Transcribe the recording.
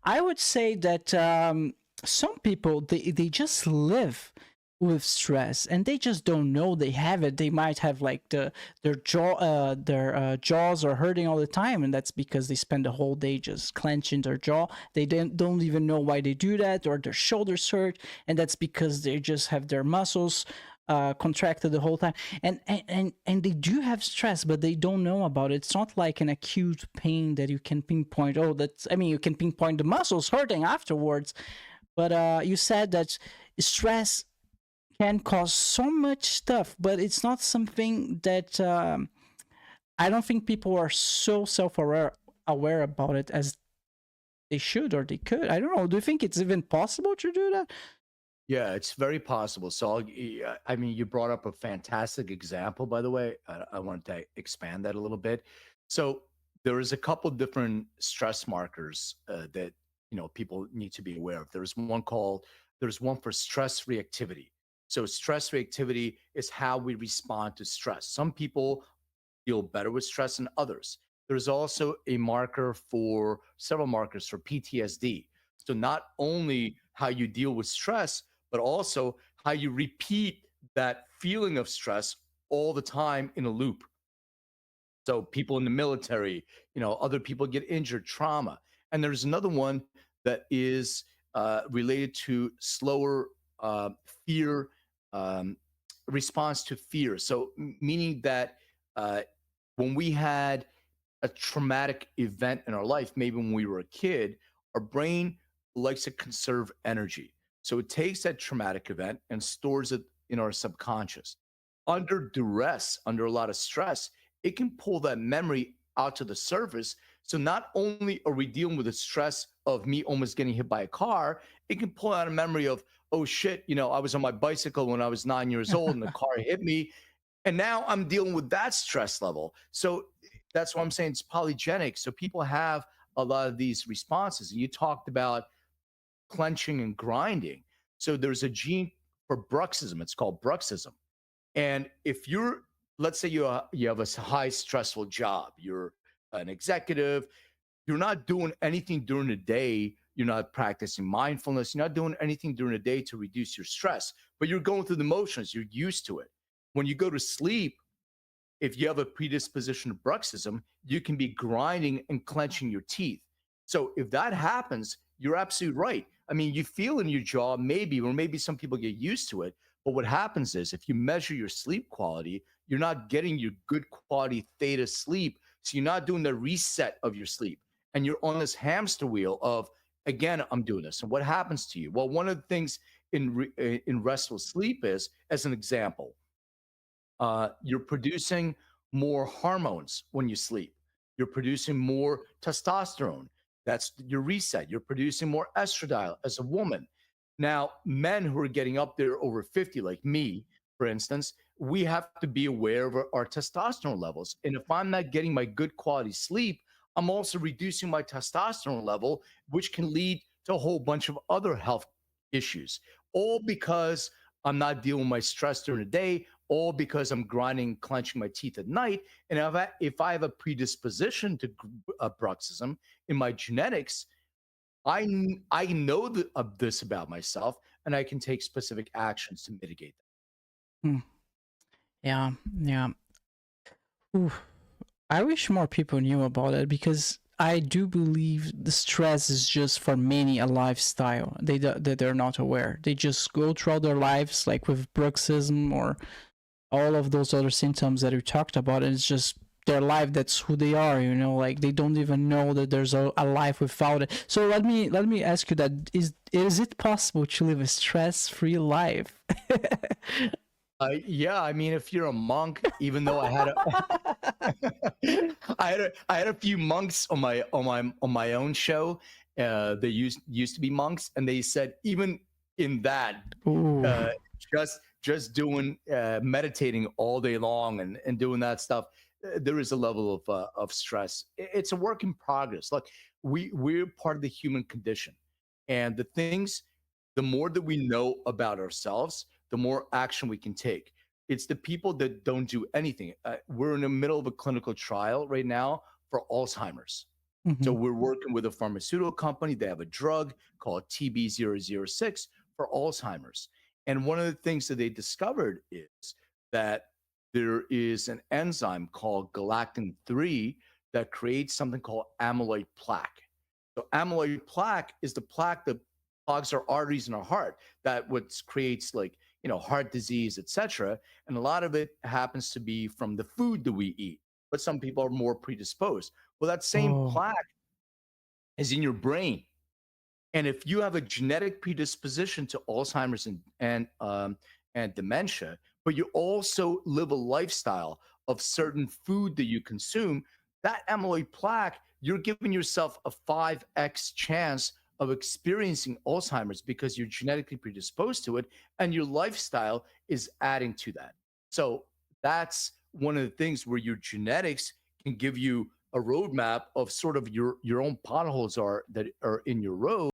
I would say that some people they just live with stress and they just don't know they have it. They might have like their jaws are hurting all the time, and that's because they spend the whole day just clenching their jaw. They don't even know why they do that, or their shoulders hurt, and that's because they just have their muscles contracted the whole time. And they do have stress, but they don't know about it. It's not like an acute pain that you can pinpoint. Oh, that's, I mean, you can pinpoint the muscles hurting afterwards, but you said that stress can cause so much stuff, but it's not something that I don't think people are so self-aware about it as they should or they could. I don't know. Do you think it's even possible to do that? Yeah, it's very possible. So, I mean, you brought up a fantastic example, by the way. I wanted to expand that a little bit. So, there is a couple different stress markers that people need to be aware of. There's one for stress reactivity. So, stress reactivity is how we respond to stress. Some people feel better with stress than others. There's also several markers for PTSD. So, not only how you deal with stress, but also how you repeat that feeling of stress all the time in a loop. So people in the military, other people get injured, trauma. And there's another one that is related to slower fear um, response to fear. So meaning that when we had a traumatic event in our life, maybe when we were a kid, our brain likes to conserve energy. So it takes that traumatic event and stores it in our subconscious. Under duress, under a lot of stress, it can pull that memory out to the surface. So not only are we dealing with the stress of me almost getting hit by a car, it can pull out a memory of, oh shit, I was on my bicycle when I was 9 years old and the car hit me. And now I'm dealing with that stress level. So that's why I'm saying it's polygenic. So people have a lot of these responses. And you talked about clenching and grinding. So there's a gene for bruxism. It's called bruxism. And if let's say you have a high stressful job, you're an executive, you're not doing anything during the day, you're not practicing mindfulness, you're not doing anything during the day to reduce your stress, but you're going through the motions, you're used to it. When you go to sleep, if you have a predisposition to bruxism, you can be grinding and clenching your teeth. So if that happens, you're absolutely right. I mean, you feel in your jaw, maybe, or maybe some people get used to it. But what happens is if you measure your sleep quality, you're not getting your good quality theta sleep. So you're not doing the reset of your sleep. And you're on this hamster wheel of, again, I'm doing this. And what happens to you? Well, one of the things in restful sleep is, as an example, you're producing more hormones when you sleep. You're producing more testosterone. That's your reset. You're producing more estradiol as a woman. Now, men who are getting up there over 50, like me, for instance, we have to be aware of our testosterone levels. And if I'm not getting my good quality sleep, I'm also reducing my testosterone level, which can lead to a whole bunch of other health issues, all because I'm not dealing with my stress during the day, all because I'm grinding, clenching my teeth at night. And if I have a predisposition to bruxism in my genetics, I know of this about myself, and I can take specific actions to mitigate that. Hmm. Yeah, yeah. Ooh. I wish more people knew about it, because I do believe the stress is just for many a lifestyle that they're not aware. They just go throughout their lives like with bruxism or all of those other symptoms that we talked about, and it's just their life. That's who they are. Like they don't even know that there's a life without it. So let me ask you that: is it possible to live a stress-free life? Yeah, I mean, if you're a monk, even though I had a few monks on my own show. They used to be monks, and they said even in that, Ooh. uh, just doing meditating all day long and doing that stuff, there is a level of stress. It's a work in progress. Look, we're part of the human condition, and the more that we know about ourselves, the more action we can take. It's the people that don't do anything. We're in the middle of a clinical trial right now for Alzheimer's. Hmm. So we're working with a pharmaceutical company. They have a drug called TB006 for Alzheimer's. And one of the things that they discovered is that there is an enzyme called galactin 3 that creates something called amyloid plaque. So amyloid plaque is the plaque that clogs our arteries in our heart that what creates like, heart disease, etc. And a lot of it happens to be from the food that we eat, but some people are more predisposed. Well, that same Oh, plaque is in your brain. And if you have a genetic predisposition to Alzheimer's and dementia, but you also live a lifestyle of certain food that you consume, that amyloid plaque, you're giving yourself a 5x chance of experiencing Alzheimer's because you're genetically predisposed to it, and your lifestyle is adding to that. So that's one of the things where your genetics can give you a roadmap of sort of your own potholes are that are in your road